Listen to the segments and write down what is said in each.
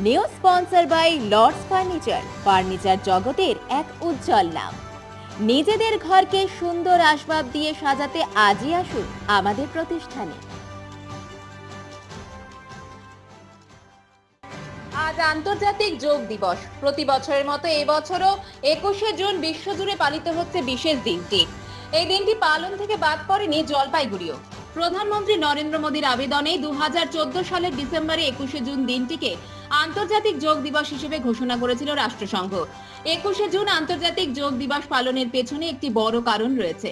New sponsor by Lords furniture জগতের এক উজ্জ্বল নাম। নিজেদের ঘরকে সুন্দর আসবাব দিয়ে সাজাতে আজই আসুন আমাদের প্রতিষ্ঠানে। আজ আন্তর্জাতিক যোগ দিবস। প্রতি বছরের মতো এবছরও 21শে জুন বিশ্বজুড়ে পালিত হচ্ছে বিশেষ দিনটি। এই দিনটি পালন থেকে বাদ পড়েনি জলপাইগুড়িও। প্রধানমন্ত্রী নরেন্দ্র মোদীর আবেদনে 2014 সালের ডিসেম্বরে 21শে জুন দিনটিকে আন্তর্জাতিক যোগ দিবস হিসেবে ঘোষণা করেছিল রাষ্ট্রসংঘ। 21শে জুন আন্তর্জাতিক যোগ দিবস পালনের পেছনে একটি বড় কারণ রয়েছে।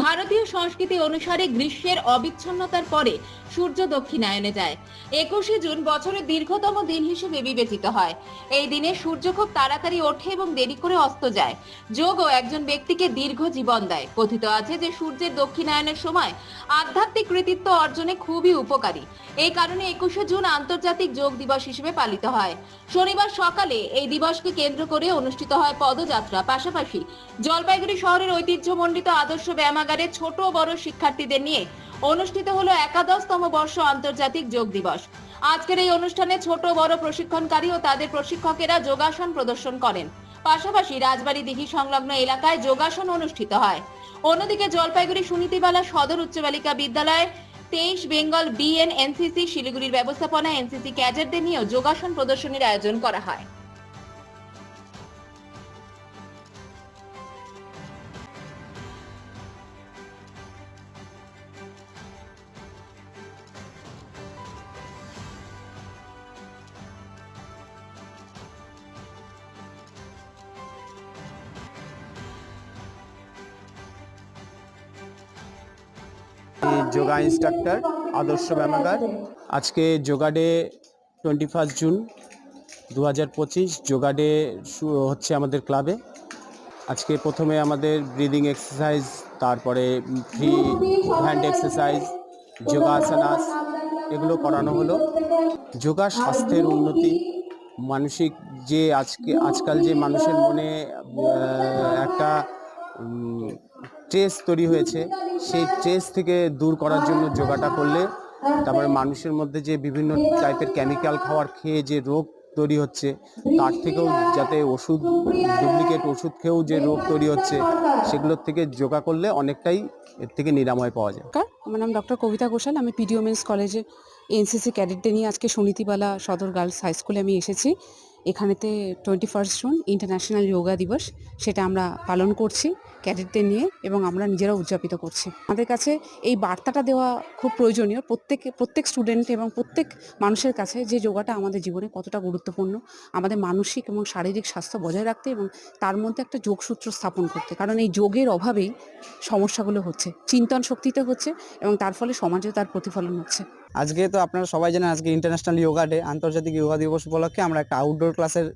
ভারতীয় সংস্কৃতি অনুসারে গ্রীষ্মের অবিচ্ছন্নতার পরে সূর্য দক্ষিণায়নে যায়। 21শে জুন বছরের দীর্ঘতম দিন হিসেবে বিবেচিত হয়। এই দিনে সূর্য খুব তাড়াতাড়ি ওঠে এবং দেরি করে অস্ত যায়। যোগও একজন ব্যক্তিকে দীর্ঘ জীবন দেয়। কথিত আছে যে সূর্যের দক্ষিণায়নের সময় আধ্যাত্মিক কৃতিত্ব অর্জনে খুবই উপকারী। এই কারণে 21শে জুন আন্তর্জাতিক যোগ দিবস হিসেবে পালিত হয়। শনিবার সকালে এই দিবসকে কেন্দ্র করে অনুষ্ঠিত হয় পদযাত্রা। পাশাপাশি জলপাইগুড়ি শহরের ঐতিহ্যমণ্ডিত আদর্শ ব্যায়ামাগারে ছোট বড় শিক্ষার্থীদের নিয়ে অনুষ্ঠিত হলো 81তম বর্ষ আন্তর্জাতিক যোগ দিবস। আজকের এই অনুষ্ঠানে ছোট বড় প্রশিক্ষণকারী ও তাদের প্রশিক্ষকেরা যোগাসন প্রদর্শন করেন। পাশাপাশি রাজবাড়ী দিঘি সংলগ্ন এলাকায় যোগাসন অনুষ্ঠিত হয়। অন্যদিকে জলপাইগুড়ি সুনীতিবালা সদর উচ্চ বালিকা বিদ্যালয়ে 23 বেঙ্গল BNNCC শিলিগুড়ির ব্যবস্থাপনা NCC ক্যাডেটদের নিয়েও যোগাসন প্রদর্শনীর আয়োজন করা হয়। যোগা ইনস্ট্রাক্টর আদর্শ ব্যায়ামাগার। আজকে yoga day 21 June 2025 yoga day হচ্ছে আমাদের ক্লাবে। আজকে প্রথমে আমাদের ব্রিদিং এক্সারসাইজ, তারপরে ফ্রি হ্যান্ড এক্সারসাইজ, যোগাসনাস এগুলো করানো হলো। যোগা স্বাস্থ্যের উন্নতি, মানসিক যে আজকাল যে মানুষের মনে একটা স্ট্রেস তৈরি হয়েছে, সেই স্ট্রেস থেকে দূর করার জন্য যোগাটা করলে তারপরে মানুষের মধ্যে যে বিভিন্ন টাইপের কেমিক্যাল খেয়ে যে রোগ তৈরি হচ্ছে, তার থেকেও যাতে ডুপ্লিকেট ওষুধ খেয়েও যে রোগ তৈরি হচ্ছে, সেগুলোর থেকে যোগা করলে অনেকটাই এর থেকে নিরাময় পাওয়া যায়। আমার নাম ডক্টর কবিতা ঘোষাল। আমি পিডি ওমেন্স কলেজে NCC ক্যাডেটদের নিয়ে আজকে সুনীতিবালা সদর গার্লস হাই স্কুলে আমি এসেছি। এখানেতে 21 জুন ইন্টারন্যাশনাল যোগা দিবস, সেটা আমরা পালন করছি ক্যাডেটদের নিয়ে এবং আমরা নিজেরাও উদযাপিত করছি। আমাদের কাছে এই বার্তাটা দেওয়া খুব প্রয়োজনীয় প্রত্যেক স্টুডেন্ট এবং প্রত্যেক মানুষের কাছে, যে যোগাটা আমাদের জীবনে কতটা গুরুত্বপূর্ণ আমাদের মানসিক এবং শারীরিক স্বাস্থ্য বজায় রাখতে এবং তার মধ্যে একটা যোগসূত্র স্থাপন করতে। কারণ এই যোগের অভাবেই সমস্যাগুলো হচ্ছে, চিন্তন শক্তিতে হচ্ছে এবং তার ফলে সমাজেও তার প্রতিফলন হচ্ছে। আজকে তো আপনারা সবাই জানেন, আজকে ইন্টারন্যাশনাল যোগা ডে, আন্তর্জাতিক যোগা দিবস উপলক্ষে আমরা একটা আউটডোর ক্লাসের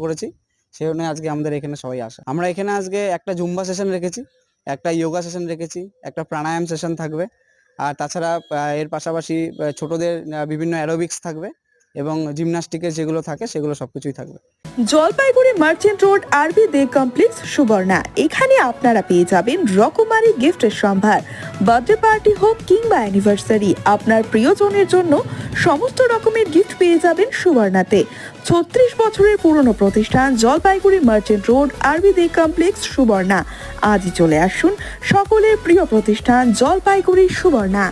করেছি। সেই জন্য আজকে আমাদের এখানে সবাই আসে। আমরা এখানে আজকে একটা জুম্বা সেশন রেখেছি, একটা যোগা সেশন রেখেছি, একটা প্রাণায়াম সেশন থাকবে, আর তাছাড়া এর পাশাপাশি ছোটদের বিভিন্ন অ্যারোবিক্স থাকবে এবং জিমনাস্টিকের যেগুলো থাকে সেগুলো সবকিছুই থাকবে। জলপাইগুড়ি মার্চেন্ট রোড RB দে কমপ্লেক্স সুবর্ণা। এখানে আপনারা পেয়ে যাবেন রকমারি গিফটের সম্ভার। বার্থডে পার্টি হোক কিংবা অ্যানিভার্সারি, আপনার প্রিয়জনের জন্য সমস্ত রকমের গিফট পেয়ে যাবেন সুবর্ণাতে। 36 বছরের পুরনো প্রতিষ্ঠান জলপাইগুড়ি মার্চেন্ট রোড RB দে কমপ্লেক্স সুবর্ণা। আজই চলে আসুন সকলের প্রিয় প্রতিষ্ঠান জলপাইগুড়ি সুবর্ণা।